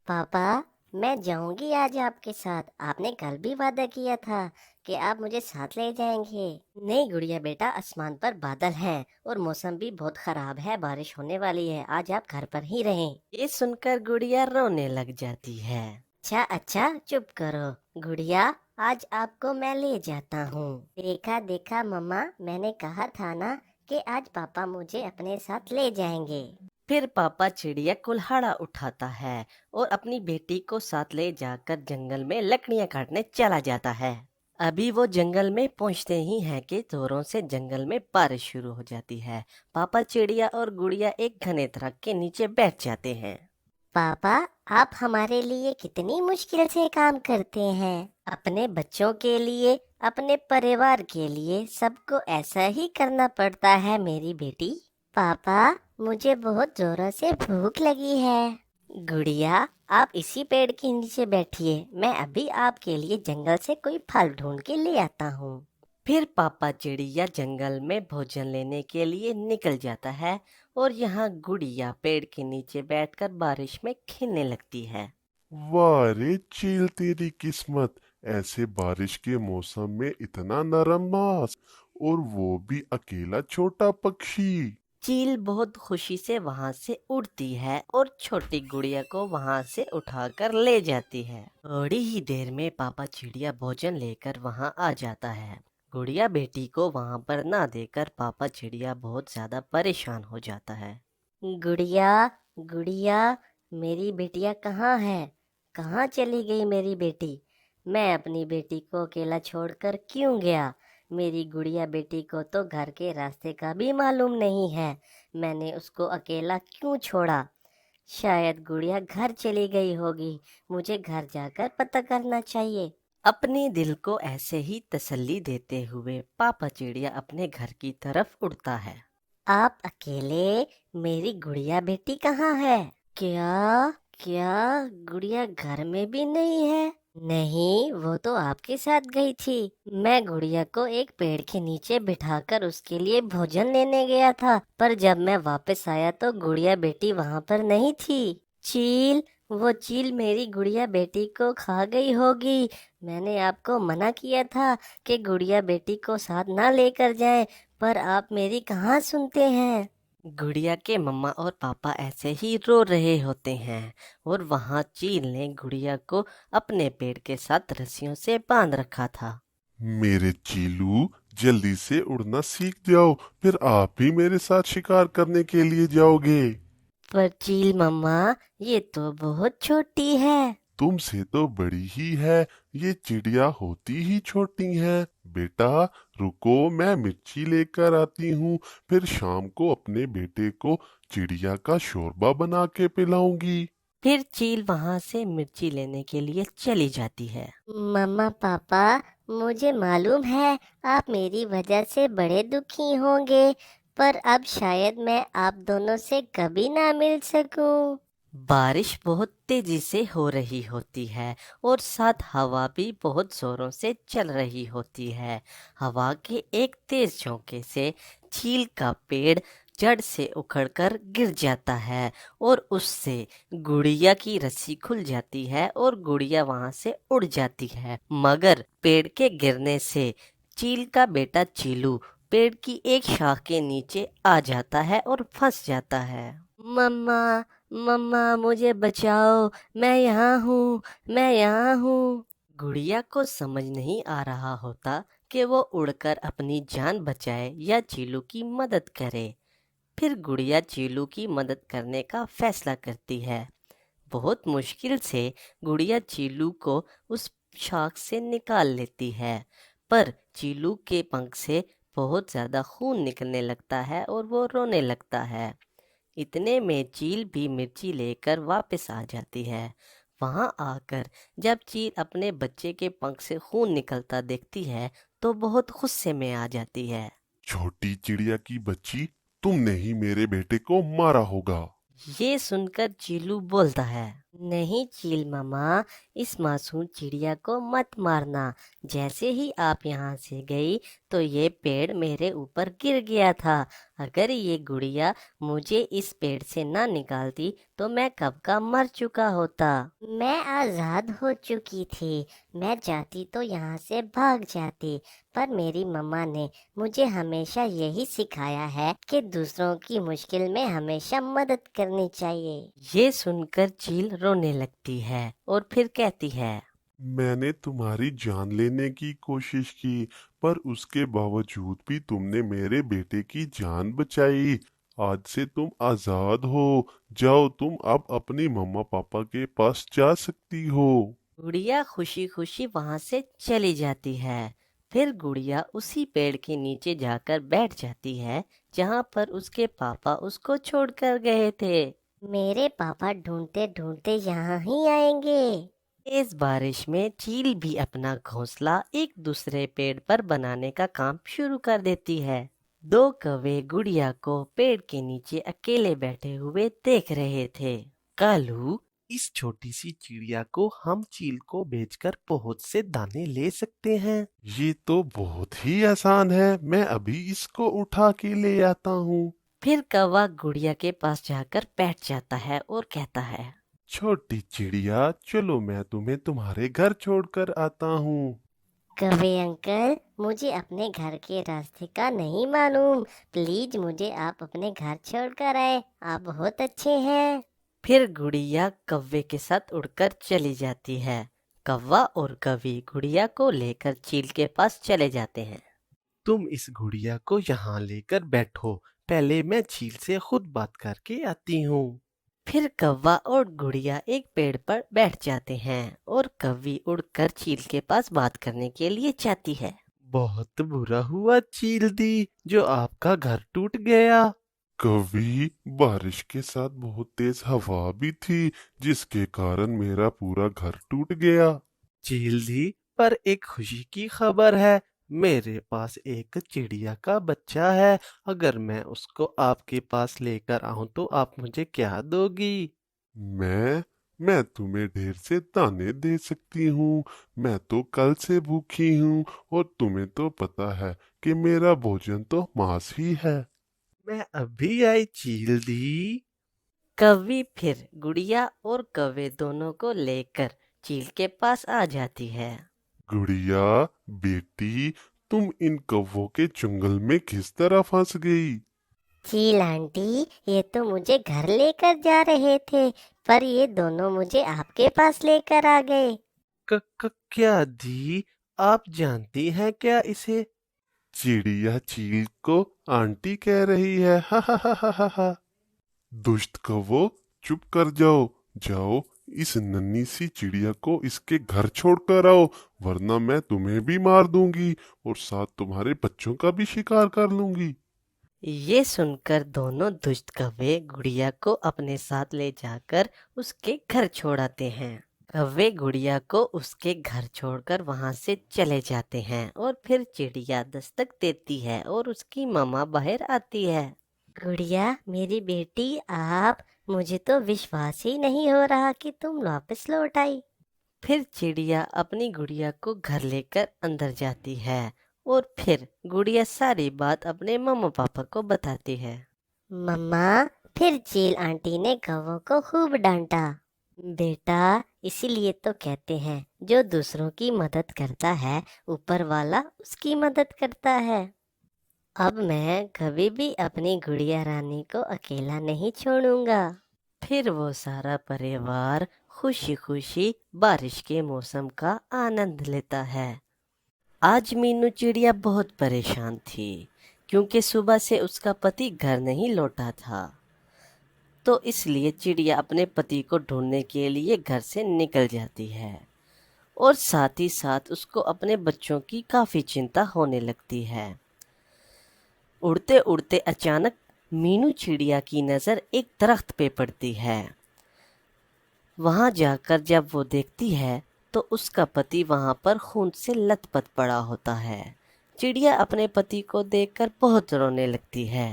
पापा, मैं जाऊंगी आज आपके साथ। आपने कल भी वादा किया था कि आप मुझे साथ ले जाएंगे। नहीं गुड़िया बेटा, आसमान पर बादल हैं और मौसम भी बहुत खराब है, बारिश होने वाली है। आज आप घर पर ही रहें। ये सुनकर गुड़िया रोने लग जाती है। अच्छा अच्छा, चुप करो। गुड़िया, आज आपको मैं ले जाता हूँ। देखा देखा मम्मा, मैंने कहा था ना कि आज पापा मुझे अपने साथ ले जाएंगे। फिर पापा चिड़िया कुल्हाड़ा उठाता है और अपनी बेटी को साथ ले जाकर जंगल में लकड़ियां काटने चला जाता है। अभी वो जंगल में पहुंचते ही हैं कि जोरों से जंगल में बारिश शुरू हो जाती है। पापा चिड़िया और गुड़िया एक घने दरख्त के नीचे बैठ जाते हैं। पापा, आप हमारे लिए कितनी मुश्किल से काम करते हैं। अपने बच्चों के लिए, अपने परिवार के लिए सबको ऐसा ही करना पड़ता है मेरी बेटी। पापा, मुझे बहुत जोरों से भूख लगी है। गुड़िया, आप इसी पेड़ के नीचे बैठिए, मैं अभी आपके लिए जंगल से कोई फल ढूंढ के ले आता हूँ। फिर पापा चिड़िया जंगल में भोजन लेने के लिए निकल जाता है और यहाँ गुड़िया पेड़ के नीचे बैठकर बारिश में खेलने लगती है। वाह रे चील, तेरी किस्मत, ऐसे बारिश के मौसम में इतना नरम मांस, और वो भी अकेला छोटा पक्षी। चील बहुत खुशी से वहां से उड़ती है और छोटी गुड़िया को वहां से उठाकर ले जाती है। थोड़ी ही देर में पापा चिड़िया भोजन लेकर वहां आ जाता है। गुड़िया बेटी को वहां पर ना देकर पापा चिड़िया बहुत ज्यादा परेशान हो जाता है। गुड़िया, गुड़िया, मेरी बेटिया कहाँ है? कहाँ चली गई मेरी बेटी? मैं अपनी बेटी को अकेला छोड़कर क्यों गया? मेरी गुड़िया बेटी को तो घर के रास्ते का भी मालूम नहीं है। मैंने उसको अकेला क्यों छोड़ा? शायद गुड़िया घर चली गई होगी। मुझे घर जाकर पता करना चाहिए। अपने दिल को ऐसे ही तसल्ली देते हुए पापा चिड़िया अपने घर की तरफ उड़ता है। आप अकेले? मेरी गुड़िया बेटी कहाँ है? क्या क्या गुड़िया घर में भी नहीं है? नहीं, वो तो आपके साथ गई थी। मैं गुड़िया को एक पेड़ के नीचे बिठाकर उसके लिए भोजन लेने गया था, पर जब मैं वापस आया तो गुड़िया बेटी वहाँ पर नहीं थी। चील, वो चील मेरी गुड़िया बेटी को खा गई होगी। मैंने आपको मना किया था कि गुड़िया बेटी को साथ ना लेकर जाएं, पर आप मेरी कहाँ सुनते हैं। गुड़िया के मम्मा और पापा ऐसे ही रो रहे होते हैं और वहाँ चील ने गुड़िया को अपने पेड़ के साथ रस्सियों से बांध रखा था। मेरे चीलू, जल्दी से उड़ना सीख जाओ, फिर आप भी मेरे साथ शिकार करने के लिए जाओगे। पर चील मम्मा, ये तो बहुत छोटी है। तुमसे तो बड़ी ही है, ये चिड़िया होती ही छोटी है। बेटा रुको, मैं मिर्ची लेकर आती हूँ, फिर शाम को अपने बेटे को चिड़िया का शोरबा बना के पिलाऊंगी। फिर चील वहाँ से मिर्ची लेने के लिए चली जाती है। मम्मा पापा, मुझे मालूम है आप मेरी वजह से बड़े दुखी होंगे, पर अब शायद मैं आप दोनों से कभी ना मिल सकूं। बारिश बहुत तेजी से हो रही होती है और साथ हवा भी बहुत जोरों से चल रही होती है। हवा के एक तेज झोंके से चील का पेड़ जड़ से उखड़कर गिर जाता है और उससे गुड़िया की रस्सी खुल जाती है और गुड़िया वहां से उड़ जाती है। मगर पेड़ के गिरने से चील का बेटा चीलू पेड़ की एक शाख के नीचे आ जाता है और फंस जाता है। मम्मा, मम्मा मुझे बचाओ, मैं यहाँ हूँ, मैं यहाँ हूँ। गुड़िया को समझ नहीं आ रहा होता कि वो उड़कर अपनी जान बचाए या चीलू की मदद करे। फिर गुड़िया चीलू की मदद करने का फैसला करती है। बहुत मुश्किल से गुड़िया चीलू को उस शाख से निकाल लेती है, पर चीलू के पंख से बहुत ज्यादा खून निकलने लगता है और वो रोने लगता है। इतने में चील भी मिर्ची लेकर वापस आ जाती है। वहां आकर जब चील अपने बच्चे के पंख से खून निकलता देखती है तो बहुत गुस्से में आ जाती है। छोटी चिड़िया की बच्ची, तुमने ही मेरे बेटे को मारा होगा। ये सुनकर चीलू बोलता है, नहीं चील मामा, इस मासूम चिड़िया को मत मारना। जैसे ही आप यहाँ से गई तो ये पेड़ मेरे ऊपर गिर गया था। अगर ये गुड़िया मुझे इस पेड़ से ना निकालती तो मैं कब का मर चुका होता। मैं आजाद हो चुकी थी। मैं चाहती तो यहाँ से भाग जाती, पर मेरी मम्मा ने मुझे हमेशा यही सिखाया है कि दूसरों की मुश्किल में हमेशा मदद करनी चाहिए। ये सुनकर चील रोने लगती है और फिर कहती है, मैंने तुम्हारी जान लेने की कोशिश की, पर उसके बावजूद भी तुमने मेरे बेटे की जान बचाई। आज से तुम आजाद हो। जाओ, तुम अब अपनी मम्मा पापा के पास जा सकती हो। गुड़िया खुशी खुशी वहां से चली जाती है। फिर गुड़िया उसी पेड़ के नीचे जाकर बैठ जाती है जहां पर उसके पापा उसको छोड़कर गए थे। मेरे पापा ढूंढते ढूंढते यहाँ ही आएंगे। इस बारिश में चील भी अपना घोंसला एक दूसरे पेड़ पर बनाने का काम शुरू कर देती है। दो कौवे गुड़िया को पेड़ के नीचे अकेले बैठे हुए देख रहे थे। कालू, इस छोटी सी चिड़िया को हम चील को बेचकर बहुत से दाने ले सकते हैं। ये तो बहुत ही आसान है। मैं अभी इसको उठा के ले आता हूँ। फिर कौवा गुड़िया के पास जाकर बैठ जाता है और कहता है, छोटी चिड़िया, चलो मैं तुम्हें तुम्हारे घर छोड़कर आता हूँ। कौवे अंकल, मुझे अपने घर के रास्ते का नहीं मालूम। प्लीज मुझे आप अपने घर छोड़कर आए। आप बहुत अच्छे हैं। फिर गुड़िया कौवे के साथ उड़कर चली जाती है। कौवा और कौवी गुड़िया को लेकर चील के पास चले जाते हैं। तुम इस गुड़िया को यहाँ लेकर बैठो, पहले मैं चील से खुद बात करके आती हूँ। फिर कौवा और गुड़िया एक पेड़ पर बैठ जाते हैं और कौवी उड़कर चील के पास बात करने के लिए जाती है। बहुत बुरा हुआ चील दी, जो आपका घर टूट गया। कभी बारिश के साथ बहुत तेज हवा भी थी, जिसके कारण मेरा पूरा घर टूट गया। चील दी, पर एक खुशी की खबर है। मेरे पास एक चिड़िया का बच्चा है। अगर मैं उसको आपके पास लेकर आऊं तो आप मुझे क्या दोगी? मैं तुम्हें ढेर से दाने दे सकती हूँ। मैं तो कल से भूखी हूँ, और तुम्हें तो पता है कि मेरा भोजन तो मांस ही है। मैं अभी आई चील दी। कौवी फिर गुड़िया और कौवे दोनों को लेकर चील के पास आ जाती है। गुड़िया बेटी, तुम इन कौवों के जंगल में किस तरह फंस गई? चील आंटी, ये तो मुझे घर लेकर जा रहे थे, पर ये दोनों मुझे आपके पास लेकर आ गए। क्या दी, आप जानती हैं क्या इसे? चिड़िया चील को आंटी कह रही है। हा हा हा हा हा हा। दुष्ट कौवो, चुप कर जाओ। जाओ, इस नन्ही सी चिड़िया को इसके घर छोड़कर आओ, वरना मैं तुम्हें भी मार दूंगी और साथ तुम्हारे बच्चों का भी शिकार कर लूंगी। ये सुनकर दोनों दुष्ट कौवे गुड़िया को अपने साथ ले जाकर उसके घर छोड़ाते हैं। कौवे गुड़िया को उसके घर छोड़कर वहां से चले जाते हैं और फिर चिड़िया दस्तक देती है और उसकी मम्मा बाहर आती है। गुड़िया मेरी बेटी, आप, मुझे तो विश्वास ही नहीं हो रहा कि तुम वापस लौट आई। फिर चिड़िया अपनी गुड़िया को घर लेकर अंदर जाती है और फिर गुड़िया सारी बात अपने मम्मा पापा को बताती है। मम्मा, फिर चील आंटी ने कौवों को खूब डांटा। बेटा, इसीलिए तो कहते हैं जो दूसरों की मदद करता है ऊपर वाला उसकी मदद करता है। अब मैं कभी भी अपनी गुड़िया रानी को अकेला नहीं छोड़ूंगा। फिर वो सारा परिवार खुशी खुशी बारिश के मौसम का आनंद लेता है। आज मीनू चिड़िया बहुत परेशान थी क्योंकि सुबह से उसका पति घर नहीं लौटा था, तो इसलिए चिड़िया अपने पति को ढूंढने के लिए घर से निकल जाती है और साथ ही साथ उसको अपने बच्चों की काफ़ी चिंता होने लगती है। उड़ते उड़ते अचानक मीनू चिड़िया की नज़र एक दरख्त पे पड़ती है। वहां जाकर जब वो देखती है तो उसका पति वहां पर खून से लथपथ पड़ा होता है। चिड़िया अपने पति को देखकर बहुत रोने लगती है।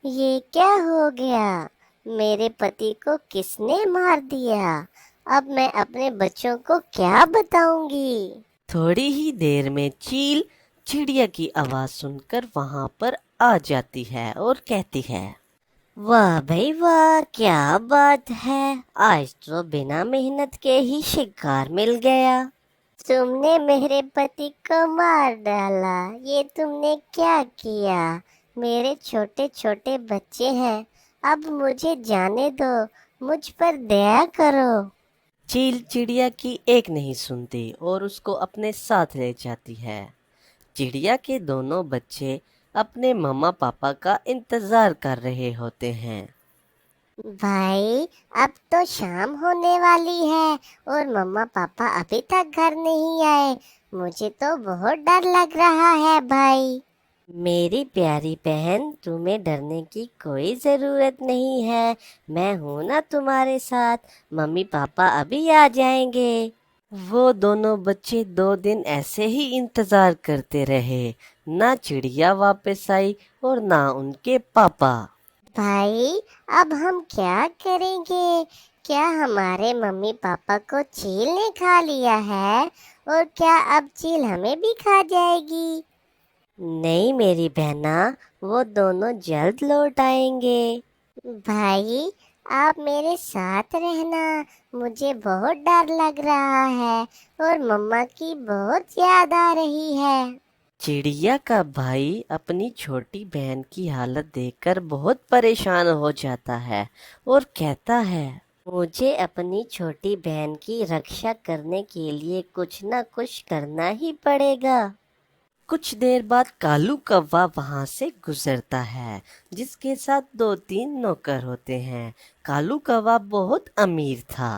ये क्या हो गया? मेरे पति को किसने मार दिया? अब मैं अपने बच्चों को क्या बताऊंगी? थोड़ी ही देर में चील चिड़िया की आवाज सुनकर वहां पर आ जाती है और कहती है, वाह भाई वाह, क्या बात है, आज तो बिना मेहनत के ही शिकार मिल गया। तुमने मेरे पति को मार डाला, ये तुमने क्या किया? मेरे छोटे छोटे बच्चे हैं, अब मुझे जाने दो, मुझ पर दया करो। चील चिड़िया की एक नहीं सुनती और उसको अपने साथ ले जाती है। चिड़िया के दोनों बच्चे अपने मम्मा पापा का इंतजार कर रहे होते हैं। भाई, अब तो शाम होने वाली है और मम्मा पापा अभी तक घर नहीं आए। मुझे तो बहुत डर लग रहा है भाई। मेरी प्यारी बहन, तुम्हें डरने की कोई ज़रूरत नहीं है, मैं हूँ ना तुम्हारे साथ। मम्मी पापा अभी आ जाएंगे। वो दोनों बच्चे 2 दिन ऐसे ही इंतजार करते रहे। ना चिड़िया वापस आई और ना उनके पापा। भाई, अब हम क्या करेंगे? क्या हमारे मम्मी पापा को चील ने खा लिया है? और क्या अब चील हमें भी खा जाएगी? नहीं मेरी बहना, वो दोनों जल्द लौट आएंगे। भाई, आप मेरे साथ रहना, मुझे बहुत डर लग रहा है और मम्मा की बहुत याद आ रही है। चिड़िया का भाई अपनी छोटी बहन की हालत देखकर बहुत परेशान हो जाता है और कहता है, मुझे अपनी छोटी बहन की रक्षा करने के लिए कुछ ना कुछ करना ही पड़ेगा। कुछ देर बाद कालू कौवा वहां से गुजरता है, जिसके साथ 2-3 नौकर होते हैं। कालू कौवा बहुत अमीर था।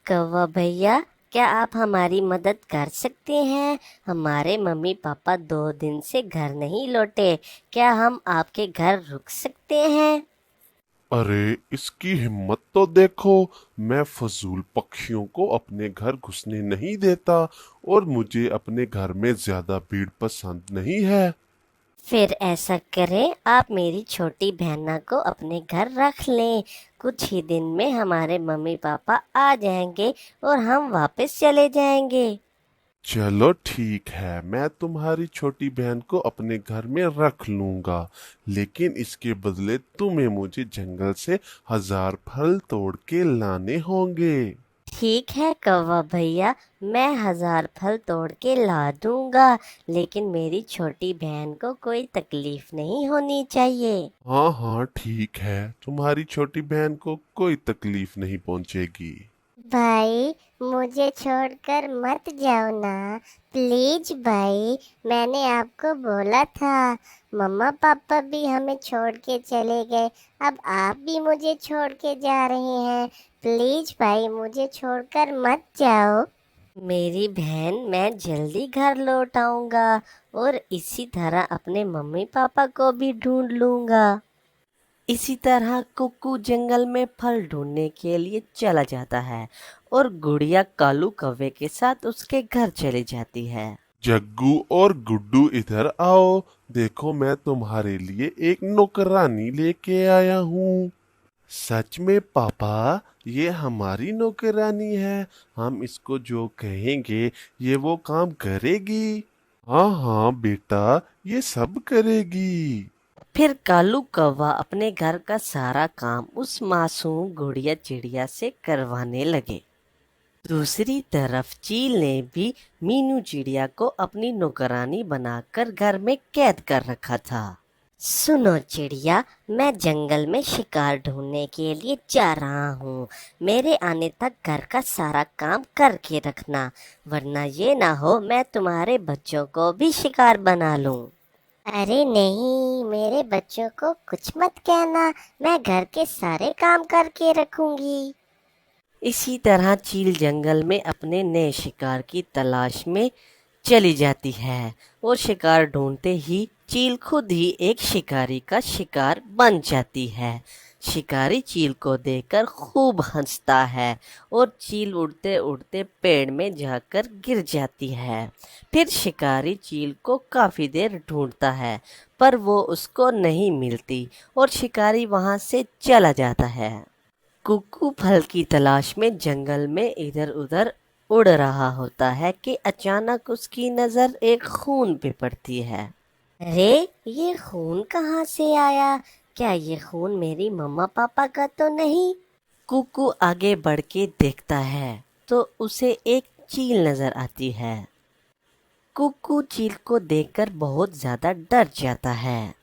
कौवा भैया, क्या आप हमारी मदद कर सकते हैं? हमारे मम्मी पापा 2 दिन से घर नहीं लौटे, क्या हम आपके घर रुक सकते हैं? अरे इसकी हिम्मत तो देखो, मैं फजूल पक्षियों को अपने घर घुसने नहीं देता और मुझे अपने घर में ज्यादा भीड़ पसंद नहीं है। फिर ऐसा करें, आप मेरी छोटी बहना को अपने घर रख लें। कुछ ही दिन में हमारे मम्मी पापा आ जाएंगे और हम वापस चले जाएंगे। चलो ठीक है, मैं तुम्हारी छोटी बहन को अपने घर में रख लूंगा, लेकिन इसके बदले तुम्हें मुझे जंगल से 1000 फल तोड़ के लाने होंगे। ठीक है कौवा भैया, मैं 1000 फल तोड़ के ला दूंगा, लेकिन मेरी छोटी बहन को कोई तकलीफ नहीं होनी चाहिए। हाँ हाँ ठीक है, तुम्हारी छोटी बहन को कोई तकलीफ नहीं पहुंचेगी। भाई, मुझे छोड़कर मत जाओ ना, प्लीज भाई। मैंने आपको बोला था, मम्मा पापा भी हमें छोड़ के चले गए, अब आप भी मुझे छोड़ के जा रहे हैं। प्लीज भाई, मुझे छोड़कर मत जाओ। मेरी बहन, मैं जल्दी घर लौट आऊंगा और इसी तरह अपने मम्मी पापा को भी ढूंढ लूंगा। इसी तरह कुक्कू जंगल में फल ढूंढने के लिए चला जाता है और गुड़िया कालू कौवे के साथ उसके घर चली जाती है। जग्गू और गुड्डू इधर आओ, देखो मैं तुम्हारे लिए एक नौकरानी लेके आया हूँ। सच में पापा, ये हमारी नौकरानी है, हम इसको जो कहेंगे ये वो काम करेगी। हाँ हाँ बेटा, ये सब करेगी। फिर कालू कौवा अपने घर का सारा काम उस मासूम गुड़िया चिड़िया से करवाने लगे। दूसरी तरफ चील ने भी मीनू चिड़िया को अपनी नौकरानी बनाकर घर में कैद कर रखा था। सुनो चिड़िया, मैं जंगल में शिकार ढूंढने के लिए जा रहा हूँ। मेरे आने तक घर का सारा काम करके रखना, वरना ये ना हो मैं तुम्हारे बच्चों को भी शिकार बना लूँ। अरे नहीं, मेरे बच्चों को कुछ मत कहना, मैं घर के सारे काम करके रखूंगी। इसी तरह चील जंगल में अपने नए शिकार की तलाश में चली जाती है और शिकार ढूंढते ही चील खुद ही एक शिकारी का शिकार बन जाती है। शिकारी चील को देखकर खूब हंसता है और चील उड़ते उड़ते पेड़ में जाकर गिर जाती है। फिर शिकारी चील को काफी देर ढूंढता है पर वो उसको नहीं मिलती और शिकारी वहां से चला जाता है। कुक्कू फल की तलाश में जंगल में इधर उधर उड़ रहा होता है कि अचानक उसकी नजर एक खून पे पड़ती है। अरे ये खून कहाँ से आया? क्या ये खून मेरी मम्मा पापा का तो नहीं? कुक्कू आगे बढ़ के देखता है तो उसे एक चील नजर आती है। कुक्कू चील को देखकर बहुत ज्यादा डर जाता है।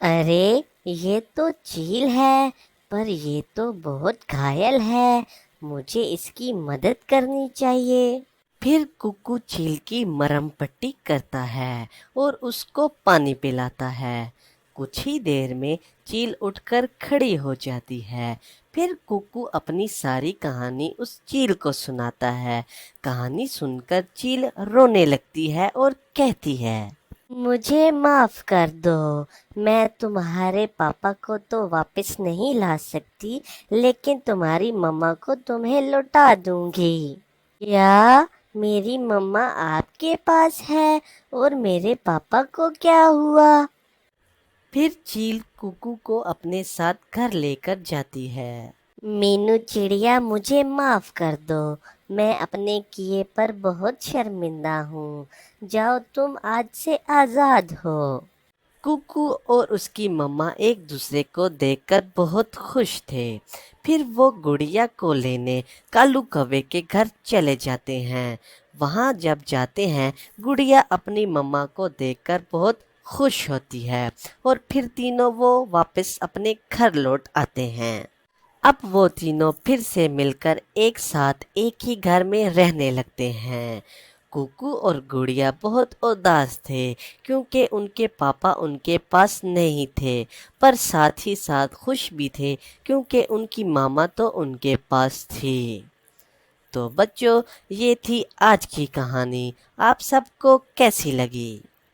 अरे ये तो चील है, पर ये तो बहुत घायल है। मुझे इसकी मदद करनी चाहिए। फिर कुक्कू चील की मरहम पट्टी करता है और उसको पानी पिलाता है। कुछ ही देर में चील उठकर खड़ी हो जाती है। फिर कुक्कू अपनी सारी कहानी उस चील को सुनाता है। कहानी सुनकर चील रोने लगती है और कहती है, मुझे माफ कर दो। मैं तुम्हारे पापा को तो वापस नहीं ला सकती, लेकिन तुम्हारी मम्मा को तुम्हें लौटा दूंगी। क्या मेरी मम्मा आपके पास है और मेरे पापा को क्या हुआ? फिर चील कुक्कू को अपने साथ घर लेकर जाती है। मीनू चिड़िया, मुझे माफ कर दो। मैं अपने किए पर बहुत शर्मिंदा हूँ। जाओ, तुम आज से आजाद हो। कुक्कू और उसकी मम्मा एक दूसरे को देखकर बहुत खुश थे। फिर वो गुड़िया को लेने कालू कौवे के घर चले जाते हैं। वहाँ जब जाते हैं, गुड़िया अपनी मम्मा को देखकर बहुत खुश होती है और फिर तीनों वो वापस अपने घर लौट आते हैं। अब वो तीनों फिर से मिलकर एक साथ एक ही घर में रहने लगते हैं। कुक्कू और गुड़िया बहुत उदास थे क्योंकि उनके पापा उनके पास नहीं थे, पर साथ ही साथ खुश भी थे क्योंकि उनकी मामा तो उनके पास थी। तो बच्चों, ये थी आज की कहानी। आप सबको कैसी लगी?